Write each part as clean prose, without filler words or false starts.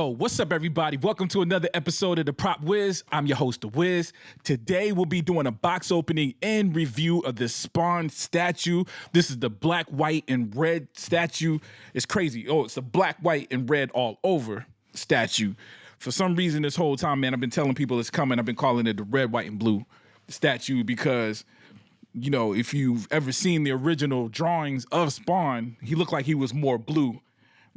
Yo, what's up, everybody? Welcome to another episode of the Prop Wiz. I'm your host, the Wiz. Today, we'll be doing a box opening and review of the Spawn statue. This is the black, white, and red statue. It's crazy. Oh, it's the black, white, and red all over statue. For some reason, this whole time, man, I've been telling people it's coming. I've been calling it the red, white, and blue statue because, you know, if you've ever seen the original drawings of Spawn, he looked like he was more blue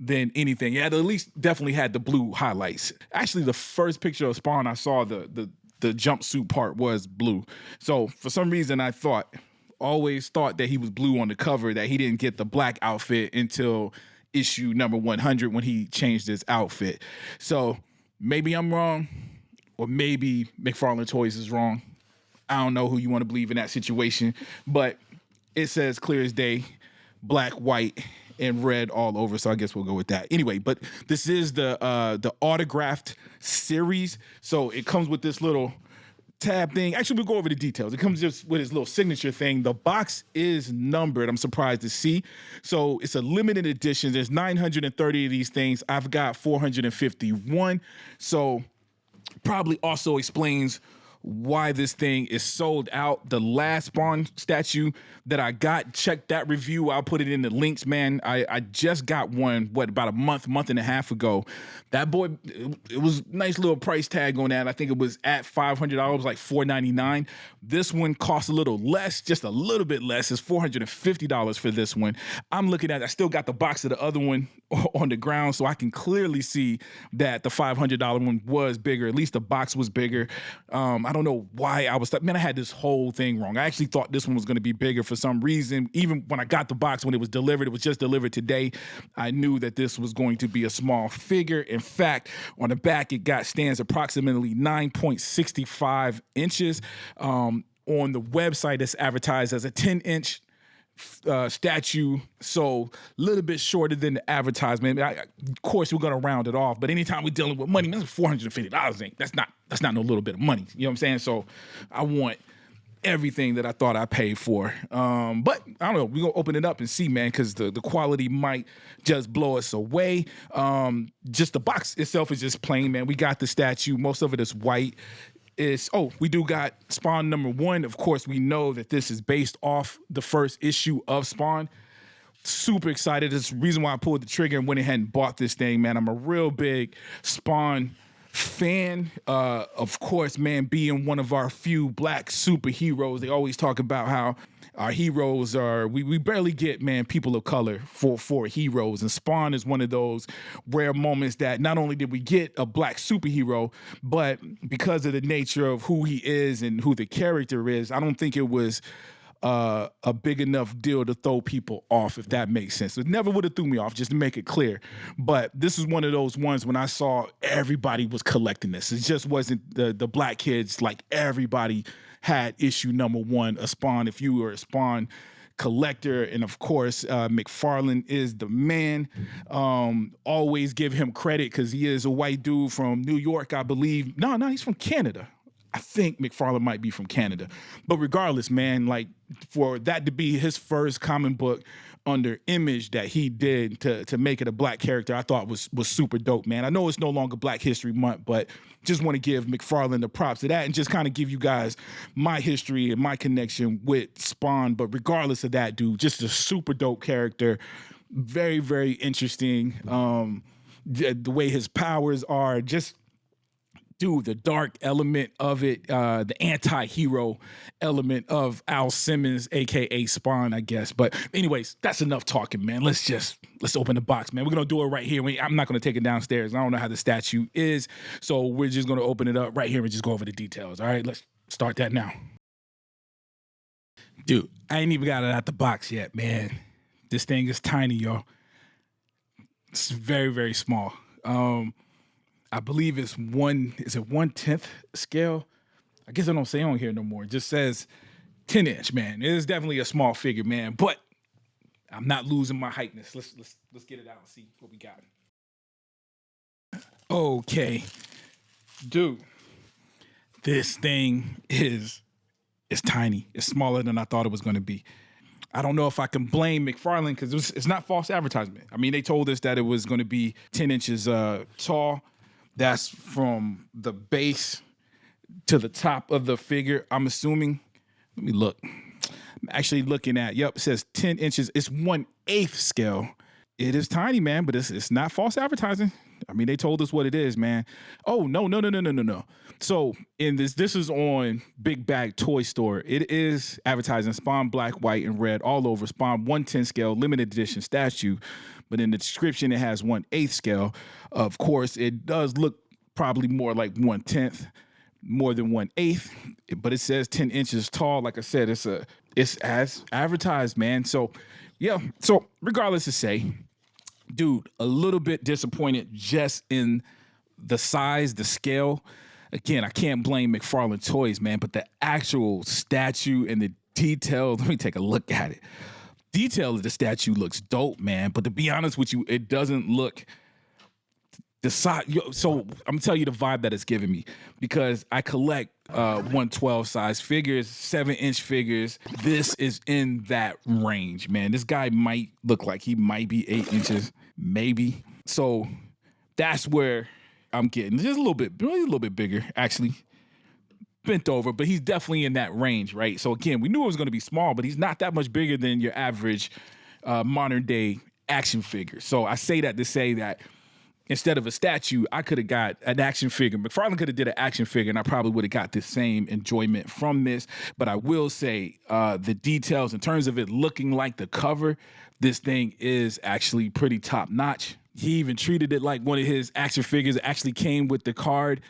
than anything. Yeah, at least definitely had the blue highlights. Actually, the first picture of Spawn I saw, the jumpsuit part was blue. So for some reason, I always thought that he was blue on the cover, that he didn't get the black outfit until issue number 100 when he changed his outfit. So maybe I'm wrong, or maybe McFarlane Toys is wrong. I don't know who you want to believe in that situation, but it says clear as day, black, white, and red all over, so I guess we'll go with that. Anyway, but this is the autographed series, so it comes with this little tab thing. Actually, we'll go over the details. It comes just with his little signature thing. The box is numbered, I'm surprised to see. So it's a limited edition. There's 930 of these things. I've got 451, so probably also explains why this thing is sold out. The last Spawn statue that I got, check that review. I'll put it in the links, man. I just got one, about a month and a half ago. That boy, it was a nice little price tag on that. I think it was at $500, like $499. This one costs a little less, just a little bit less. It's $450 for this one. I'm looking at, I still got the box of the other one on the ground, so I can clearly see that the $500 one was bigger. At least the box was bigger. I don't know why I was, man, I had this whole thing wrong. I actually thought this one was going to be bigger for some reason. Even when I got the box, when it was delivered, it was just delivered today, I knew that this was going to be a small figure. In fact, on the back, it stands approximately 9.65 inches. On the website, it's advertised as a 10-inch statue, so a little bit shorter than the advertisement. Of course, we're gonna round it off, but anytime we're dealing with money, man, $450 that's not no little bit of money. You know what I'm saying? So I want everything that I thought I paid for. But I don't know. We're gonna open it up and see, man, because the quality might just blow us away. Just the box itself is just plain, man. We got the statue. Most of it is white. We do got Spawn number 1. Of course, we know that this is based off the first issue of Spawn. Super excited. That's the reason why I pulled the trigger and went ahead and bought this thing, man. I'm a real big Spawn fan. Of course, man, being one of our few black superheroes, they always talk about how our heroes are, we barely get, man, people of color for heroes. And Spawn is one of those rare moments that not only did we get a black superhero, but because of the nature of who he is and who the character is, I don't think it was a big enough deal to throw people off, if that makes sense. It never would have threw me off, just to make it clear. But this is one of those ones when I saw everybody was collecting this. It just wasn't the black kids. Like, everybody had issue number 1 of Spawn if you were a Spawn collector. And of course, McFarlane is the man. Always give him credit because he is a white dude from New York, I believe. No, he's from Canada. I think McFarlane might be from Canada. But regardless, man, like, for that to be his first comic book under Image that he did to make it a black character, I thought was super dope, man. I know it's no longer Black History Month, but just want to give McFarlane the props to that and just kind of give you guys my history and my connection with Spawn. But regardless of that, dude, just a super dope character. Very, very interesting. The way his powers are, just, dude, the dark element of it, the anti-hero element of Al Simmons, aka Spawn, I guess. But anyways, that's enough talking, man. Let's open the box, man. We're gonna do it right here. I'm not gonna take it downstairs. I don't know how the statue is, so we're just gonna open it up right here and just go over the details. All right, let's start that now. Dude, I ain't even got it out the box yet, man. This thing is tiny, yo. It's very, very small. I believe it's 1/10 scale? I guess I don't say on here no more. It just says 10-inch, man. It is definitely a small figure, man, but I'm not losing my hypeness. Let's get it out and see what we got. Okay. Dude, this thing is tiny. It's smaller than I thought it was going to be. I don't know if I can blame McFarlane because it's not false advertisement. I mean, they told us that it was going to be 10 inches tall. That's from the base to the top of the figure, I'm assuming. Let me look. I'm actually looking at, it says 10 inches. It's 1/8 scale. It is tiny, man, but it's not false advertising. I mean, they told us what it is, man. Oh, no. So in this is on Big Bag Toy Store. It is advertising Spawn black, white, and red all over. Spawn 1/10 scale, limited edition statue. But in the description, it has 1/8 scale. Of course, it does look probably more like 1/10, more than 1/8, but it says 10 inches tall. Like I said, it's as advertised, man. So, yeah. So regardless to say, dude, a little bit disappointed just in the size, the scale. Again, I can't blame McFarlane Toys, man, but the actual statue and the detail, let me take a look at it. Detail of the statue looks dope, man. But to be honest with you, it doesn't look the size. So I'm gonna tell you the vibe that it's giving me, because I collect 112 size figures, 7-inch figures. This is in that range, man. This guy might look like he might be 8 inches, maybe. So that's where I'm getting just a little bit bigger, actually. Bent over, but he's definitely in that range, right? So again, we knew it was going to be small, but he's not that much bigger than your average modern day action figure. So I say that to say that instead of a statue, I could have got an action figure. McFarlane could have did an action figure, and I probably would have got the same enjoyment from this. But I will say the details in terms of it looking like the cover, this thing is actually pretty top notch. He even treated it like one of his action figures. It actually came with the card.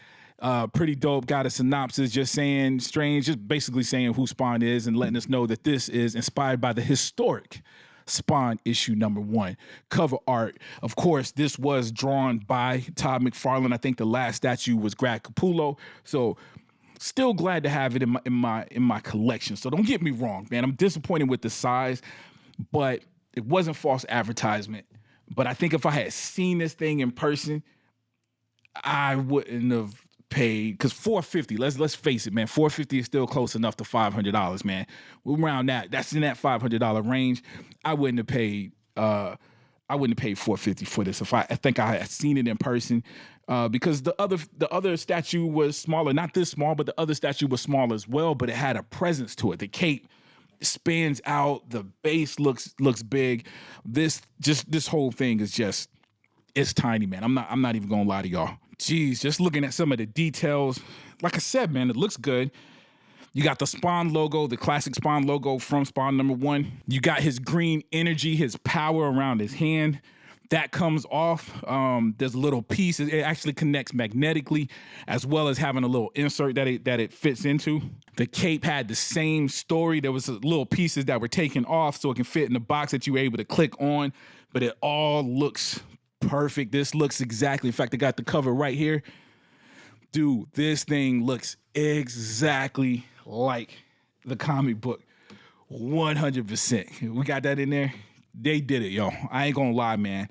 Pretty dope. Got a synopsis just saying Strange, just basically saying who Spawn is and letting us know that this is inspired by the historic Spawn issue #1 cover art. Of course, this was drawn by Todd McFarlane. I think the last statue was Greg Capullo. So still glad to have it in my collection. So don't get me wrong, man. I'm disappointed with the size, but it wasn't false advertisement. But I think if I had seen this thing in person, I wouldn't have paid, because $450, let's face it, man, $450 is still close enough to $500, man. We're around that's in that $500 range. I wouldn't have paid $450 for this if I think I had seen it in person, because the other statue was smaller, not this small, but the other statue was small as well, but it had a presence to it. The cape spans out, the base looks big. This whole thing is just, it's tiny, man. I'm not even gonna lie to y'all. Jeez, just looking at some of the details, like I said, man, it looks good. You got the Spawn logo, the classic Spawn logo from Spawn #1. You got his green energy, his power around his hand. That comes off. There's a little piece. It actually connects magnetically, as well as having a little insert that it fits into. The cape had the same story. There was little pieces that were taken off so it can fit in the box that you were able to click on, but it all looks perfect. This looks exactly, in fact, I got the cover right here. Dude, this thing looks exactly like the comic book. 100%. We got that in there. They did it, yo. I ain't gonna lie, man.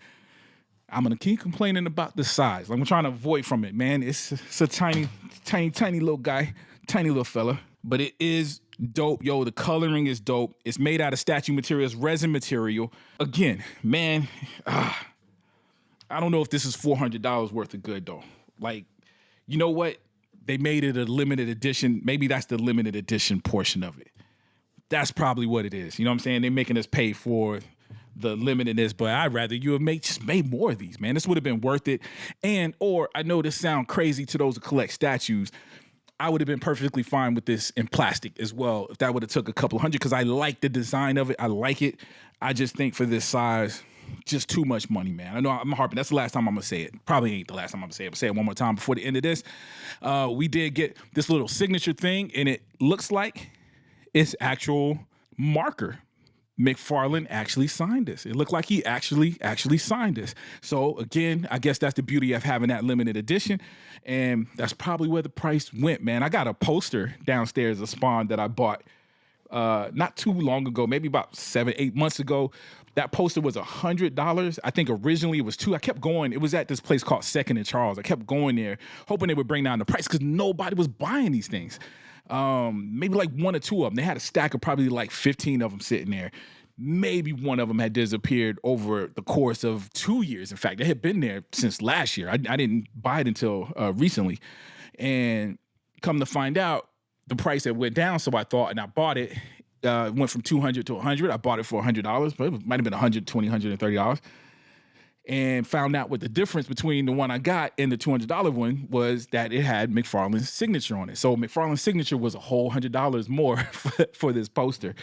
I'm gonna keep complaining about the size. I'm trying to avoid from it, man. It's a tiny little guy, tiny little fella. But it is dope, yo. The coloring is dope. It's made out of statue materials, resin material. Again, man, I don't know if this is $400 worth of good, though. Like, you know what? They made it a limited edition. Maybe that's the limited edition portion of it. That's probably what it is. You know what I'm saying? They're making us pay for the limitedness, but I'd rather you have just made more of these, man. This would have been worth it. Or I know this sounds crazy to those who collect statues, I would have been perfectly fine with this in plastic as well if that would have took a couple hundred, because I like the design of it. I like it. I just think for this size, just too much money, man. I know I'm harping. That's the last time I'm going to say it. Probably ain't the last time I'm going to say it, but say it one more time before the end of this. We did get this little signature thing, and it looks like it's actual marker. McFarlane actually signed this. It looked like he actually signed this. So again, I guess that's the beauty of having that limited edition. And that's probably where the price went, man. I got a poster downstairs of Spawn that I bought not too long ago, maybe about 7-8 months ago. That poster was $100. I think originally it was $2. I kept going. It was at this place called Second and Charles. I kept going there, hoping they would bring down the price because nobody was buying these things. Maybe like one or two of them. They had a stack of probably like 15 of them sitting there. maybe one of them had disappeared over the course of 2 years. In fact, it had been there since last year. I didn't buy it until recently. And come to find out, the price had went down, so I thought, and I bought it. Went from $200 to $100. I bought it for $100, but it might have been $120, $130. And found out what the difference between the one I got and the $200 one was that it had McFarlane's signature on it. So McFarlane's signature was a whole $100 more for this poster.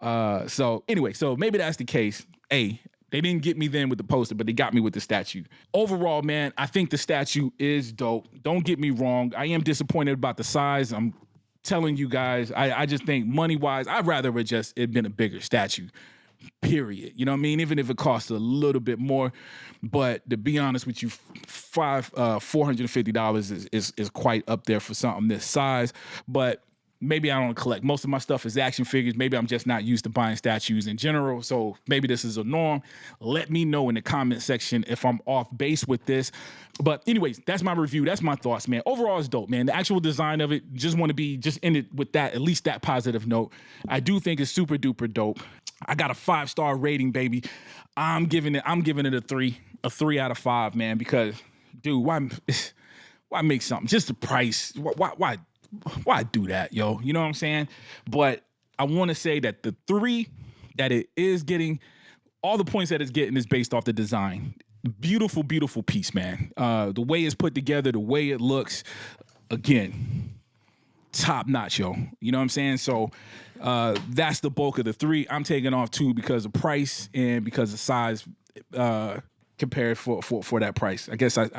So anyway, so maybe that's the case. Hey, they didn't get me then with the poster, but they got me with the statue. Overall, man, I think the statue is dope. Don't get me wrong. I am disappointed about the size. I'm telling you guys, I just think money-wise, I'd rather it been a bigger statue. Period. You know what I mean? Even if it costs a little bit more, but to be honest with you, $450 is quite up there for something this size. But maybe I don't collect. Most of my stuff is action figures. Maybe I'm just not used to buying statues in general. So maybe this is a norm. Let me know in the comment section if I'm off base with this. But anyways, that's my review. That's my thoughts, man. Overall, it's dope, man. The actual design of it, just want to be just end it with that, at least that positive note. I do think it's super duper dope. I got a 5-star rating, baby. I'm giving it a 3 out of 5, man, because dude, why make something? Just the price. Why do that, yo? You know what I'm saying? But I want to say that the 3 that it is getting, all the points that it's getting is based off the design. Beautiful, beautiful piece, man. The way it's put together, the way it looks, again, top notch, yo. You know what I'm saying? So that's the bulk of the 3. I'm taking off 2 because of price and because of size compared for that price. I guess I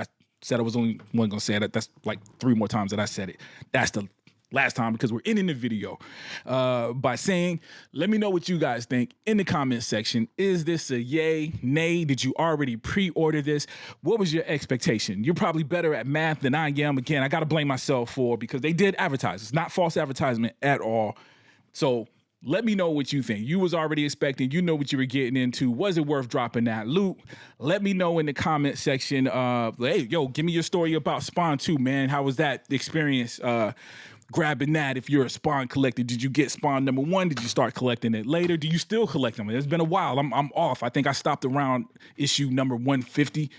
said I was only one gonna say that. That's like 3 more times that I said it. That's the last time because we're ending the video by saying, let me know what you guys think in the comment section. Is this a yay, nay? Did you already pre-order this? What was your expectation? You're probably better at math than I am. Again, I got to blame myself because they did advertise. It's not false advertisement at all. So let me know what you think. You was already expecting, you know what you were getting into. Was it worth dropping that loot? Let me know in the comment section. Hey, yo, give me your story about Spawn 2, man. How was that experience grabbing that? If you're a Spawn collector, did you get Spawn number 1? Did you start collecting it later? Do you still collect them? It's been a while. I'm off. I think I stopped around issue number 150,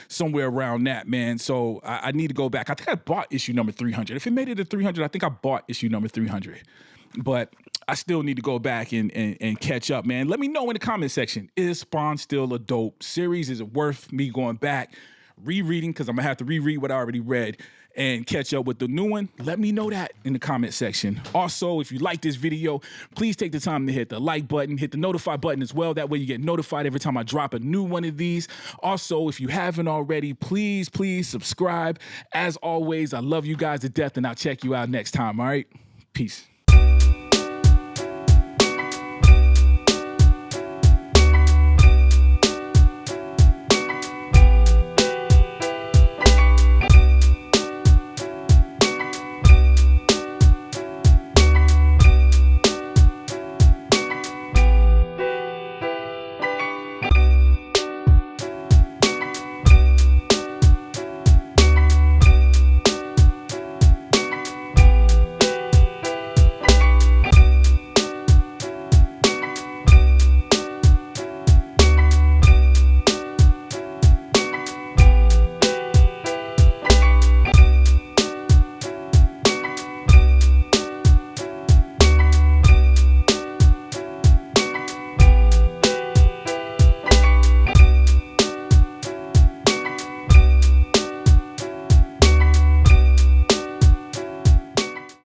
somewhere around that, man. So I need to go back. I think I bought issue number 300. If it made it to 300, I think I bought issue number 300. But I still need to go back and catch up, man. Let me know in the comment section. Is Spawn still a dope series? Is it worth me going back, rereading? Because I'm going to have to reread what I already read and catch up with the new one. Let me know that in the comment section. Also, if you like this video, please take the time to hit the like button, hit the notify button as well. That way you get notified every time I drop a new one of these. Also, if you haven't already, please subscribe. As always, I love you guys to death, and I'll check you out next time, all right? Peace.